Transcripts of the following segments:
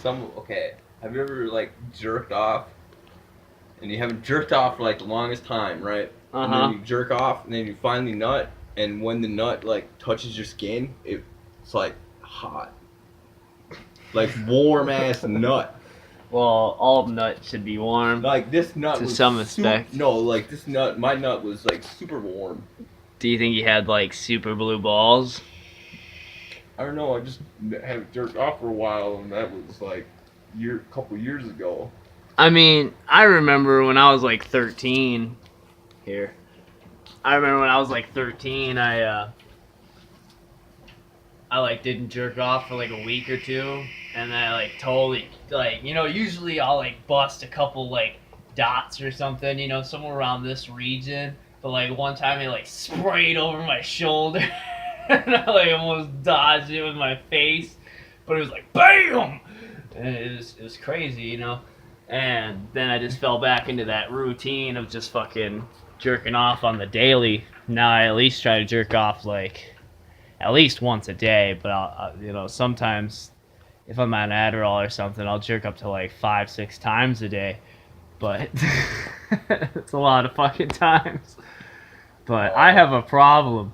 Okay. Have you ever like jerked off and you haven't jerked off for like the longest time, right? And then you jerk off and then you finally nut, and when the nut like touches your skin, it's like hot, like warm ass nut. Well, all nuts should be warm. Like this nut to was some respect. No, like this nut, my nut was like super warm. Do you think you had like super blue balls? I don't know. I just haven't jerked off for a while, and that was like a couple years ago. I mean, I remember when I was like 13. Here. I remember when I was like 13, I like didn't jerk off for like a week or two, and then I like totally like, usually I'll like bust a couple like dots or something, somewhere around this region. But like one time it like sprayed over my shoulder and I like almost dodged it with my face, but it was like BAM! And it was crazy, And then I just fell back into that routine of just fucking jerking off on the daily. Now I at least try to jerk off like at least once a day, but I'll sometimes if I'm on Adderall or something, I'll jerk up to like 5-6 times a day. But it's a lot of fucking times. But I have a problem.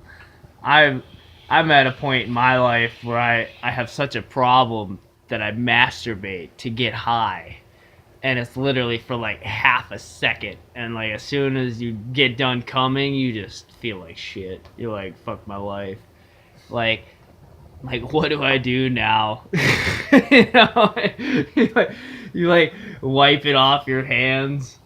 I'm at a point in my life where I have such a problem that I masturbate to get high. And it's literally for like half a second. And like as soon as you get done coming, you just feel like shit. You're like, fuck my life. Like what do I do now? you like wipe it off your hands,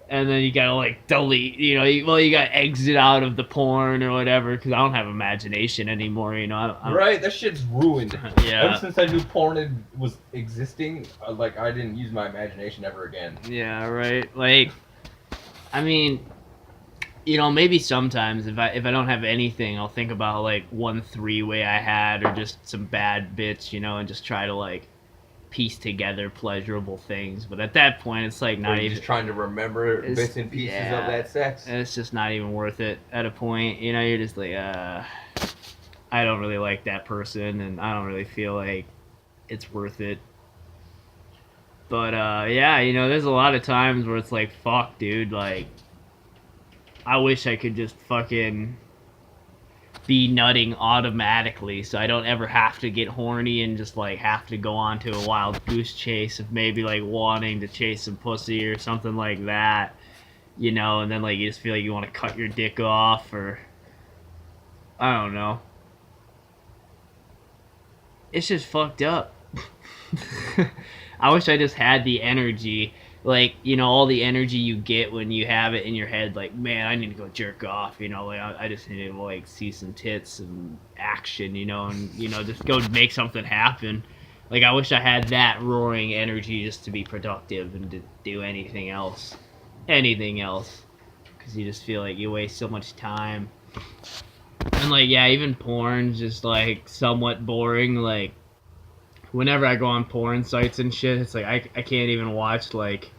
and then you gotta like delete. You gotta exit out of the porn or whatever, because I don't have imagination anymore. I don't, right, that shit's ruined. Yeah. Ever since I knew porn was existing, like I didn't use my imagination ever again. Yeah, right. Like, I mean, maybe sometimes if I don't have anything, I'll think about like one 3-way I had, or just some bad bits, and just try to like piece together pleasurable things. But at that point, it's like not even just trying to remember bits and pieces of that sex. And it's just not even worth it at a point. You're just like, I don't really like that person, and I don't really feel like it's worth it. But yeah, there's a lot of times where it's like, fuck, dude, like, I wish I could just fucking be nutting automatically, so I don't ever have to get horny and just like have to go on to a wild goose chase of maybe like wanting to chase some pussy or something like that, and then like you just feel like you want to cut your dick off, or I don't know. It's just fucked up. I wish I just had the energy, like, all the energy you get when you have it in your head, like, man, I need to go jerk off, like, I just need to, like, see some tits and action, and, just go make something happen. Like, I wish I had that roaring energy just to be productive and to do anything else. Anything else. Because you just feel like you waste so much time. And, like, yeah, even porn's just, like, somewhat boring, like, whenever I go on porn sites and shit, it's like I can't even watch like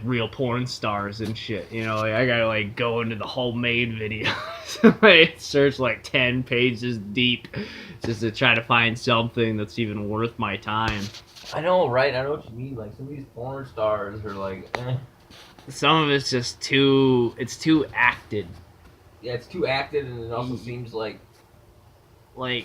real porn stars and shit. Like I gotta like go into the homemade videos, like search like 10 pages deep just to try to find something that's even worth my time. I know, right? I know what you mean. Like some of these porn stars are like, Some of it's just too acted. Yeah, it's too acted, and it also seems like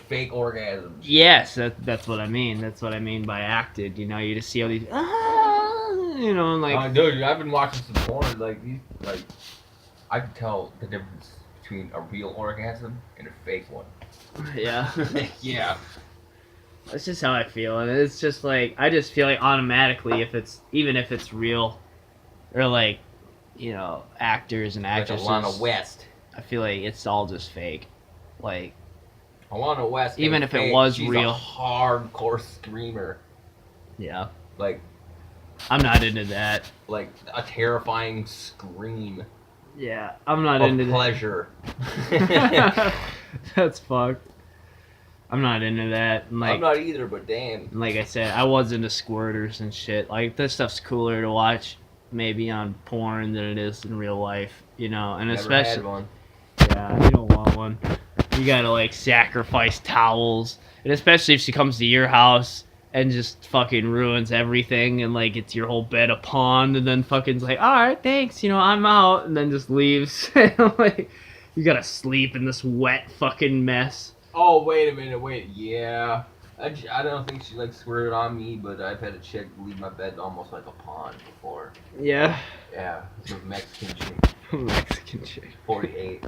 fake orgasms. Yes, that's what I mean. That's what I mean by acted. You just see all these, like. Dude, I've been watching some porn. Like these, like I can tell the difference between a real orgasm and a fake one. Yeah. Yeah. That's just how I feel, and it's just like I just feel like automatically if it's real, or like, actors and actresses. Like Alana West. I feel like it's all just fake, like. Alana West, even if it was she's real, a hardcore screamer. Yeah. Like, I'm not into that. Like a terrifying scream. Yeah, I'm not into pleasure. That's fucked. I'm not into that. Like, I'm not either, but damn. Like I said, I was into squirters and shit. Like, this stuff's cooler to watch maybe on porn than it is in real life, And Never especially, had one. Yeah, you don't want one. You gotta like sacrifice towels, and especially if she comes to your house, and just fucking ruins everything, and like it's your whole bed a pond, and then fucking's like, all right, thanks, you know, I'm out, and then just leaves. Like, you gotta sleep in this wet fucking mess. Oh, wait a minute, yeah. I don't think she like squirted on me, but I've had a chick leave my bed almost like a pond before. Yeah. Yeah, it's a Mexican chick. Mexican chick. 48.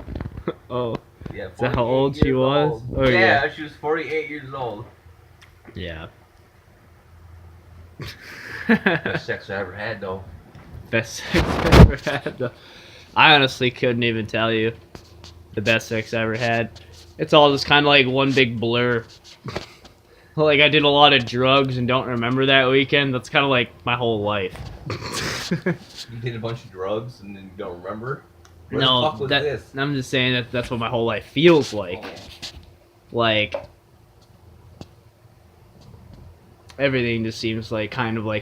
Oh. Yeah, Is that how old she was? Oh, yeah, she was 48 years old. Yeah. Best sex I ever had, though. Best sex I ever had, though. I honestly couldn't even tell you the best sex I ever had. It's all just kind of like one big blur. Like, I did a lot of drugs and don't remember that weekend. That's kind of like my whole life. You did a bunch of drugs and then you don't remember? Where No, the fuck was this? I'm just saying that that's what my whole life feels like. Oh. Like, everything just seems like kind of like